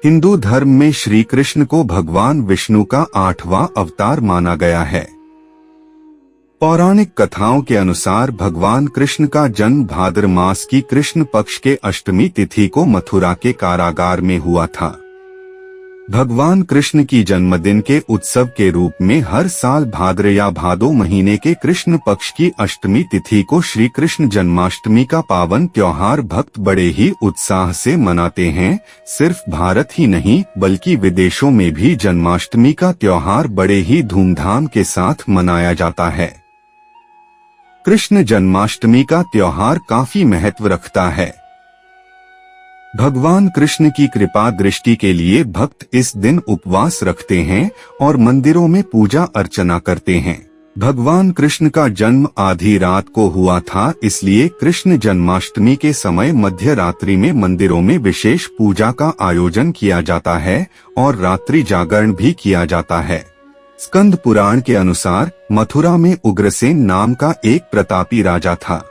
हिंदू धर्म में श्री कृष्ण को भगवान विष्णु का 8वां अवतार माना गया है। पौराणिक कथाओं के अनुसार भगवान कृष्ण का जन्म भाद्र मास की कृष्ण पक्ष के अष्टमी तिथि को मथुरा के कारागार में हुआ था। भगवान कृष्ण की जन्मदिन के उत्सव के रूप में हर साल भाद्र या भादो महीने के कृष्ण पक्ष की अष्टमी तिथि को श्री कृष्ण जन्माष्टमी का पावन त्योहार भक्त बड़े ही उत्साह से मनाते हैं। सिर्फ भारत ही नहीं बल्कि विदेशों में भी जन्माष्टमी का त्योहार बड़े ही धूमधाम के साथ मनाया जाता है। कृष्ण जन्माष्टमी का त्योहार काफी महत्व रखता है। भगवान कृष्ण की कृपा दृष्टि के लिए भक्त इस दिन उपवास रखते हैं और मंदिरों में पूजा अर्चना करते हैं। भगवान कृष्ण का जन्म आधी रात को हुआ था, इसलिए कृष्ण जन्माष्टमी के समय मध्य रात्रि में मंदिरों में विशेष पूजा का आयोजन किया जाता है और रात्रि जागरण भी किया जाता है। स्कंद पुराण के अनुसार मथुरा में उग्रसेन नाम का एक प्रतापी राजा था।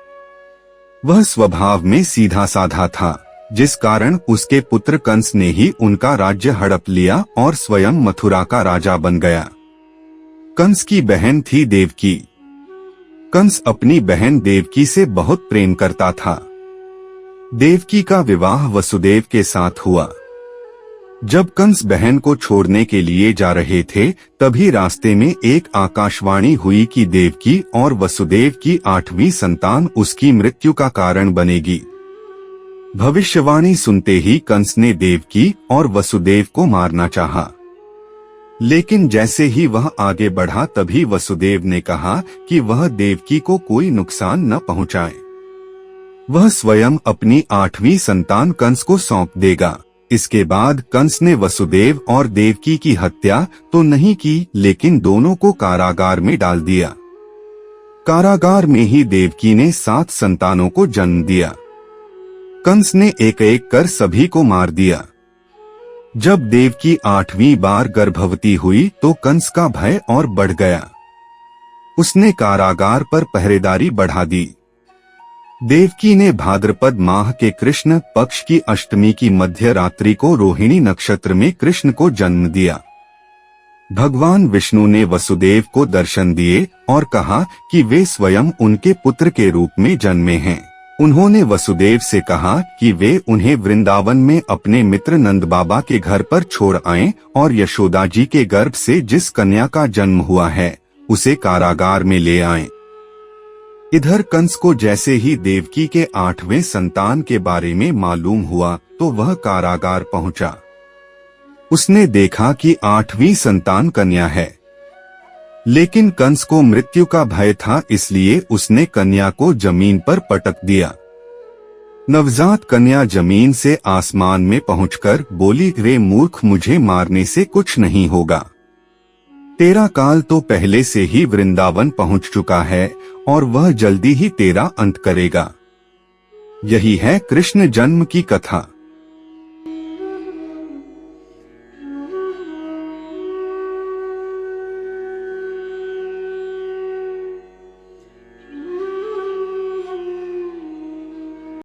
वह स्वभाव में सीधा साधा था, जिस कारण उसके पुत्र कंस ने ही उनका राज्य हड़प लिया और स्वयं मथुरा का राजा बन गया। कंस की बहन थी देवकी। कंस अपनी बहन देवकी से बहुत प्रेम करता था। देवकी का विवाह वसुदेव के साथ हुआ। जब कंस बहन को छोड़ने के लिए जा रहे थे, तभी रास्ते में एक आकाशवाणी हुई कि देवकी और वसुदेव की 8वीं संतान उसकी मृत्यु का कारण बनेगी। भविष्यवाणी सुनते ही कंस ने देवकी और वसुदेव को मारना चाहा, लेकिन जैसे ही वह आगे बढ़ा तभी वसुदेव ने कहा कि वह देवकी को कोई नुकसान न पहुंचाए। वह स्वयं अपनी 8वीं संतान कंस को सौंप देगा। इसके बाद कंस ने वसुदेव और देवकी की हत्या तो नहीं की, लेकिन दोनों को कारागार में डाल दिया। कारागार में ही देवकी ने 7 संतानों को जन्म दिया। कंस ने एक एक कर सभी को मार दिया। जब देवकी 8वीं बार गर्भवती हुई तो कंस का भय और बढ़ गया। उसने कारागार पर पहरेदारी बढ़ा दी। देवकी ने भाद्रपद माह के कृष्ण पक्ष की अष्टमी की मध्य रात्रि को रोहिणी नक्षत्र में कृष्ण को जन्म दिया। भगवान विष्णु ने वसुदेव को दर्शन दिए और कहा कि वे स्वयं उनके पुत्र के रूप में जन्मे हैं। उन्होंने वसुदेव से कहा कि वे उन्हें वृंदावन में अपने मित्र नंद बाबा के घर पर छोड़ आएं और यशोदा जी के गर्भ से जिस कन्या का जन्म हुआ है उसे कारागार में ले आएं। इधर कंस को जैसे ही देवकी के 8वें संतान के बारे में मालूम हुआ तो वह कारागार पहुंचा। उसने देखा कि 8वीं संतान कन्या है, लेकिन कंस को मृत्यु का भय था, इसलिए उसने कन्या को जमीन पर पटक दिया। नवजात कन्या जमीन से आसमान में पहुंचकर बोली, रे मूर्ख, मुझे मारने से कुछ नहीं होगा। तेरा काल तो पहले से ही वृंदावन पहुंच चुका है और वह जल्दी ही तेरा अंत करेगा। यही है कृष्ण जन्म की कथा।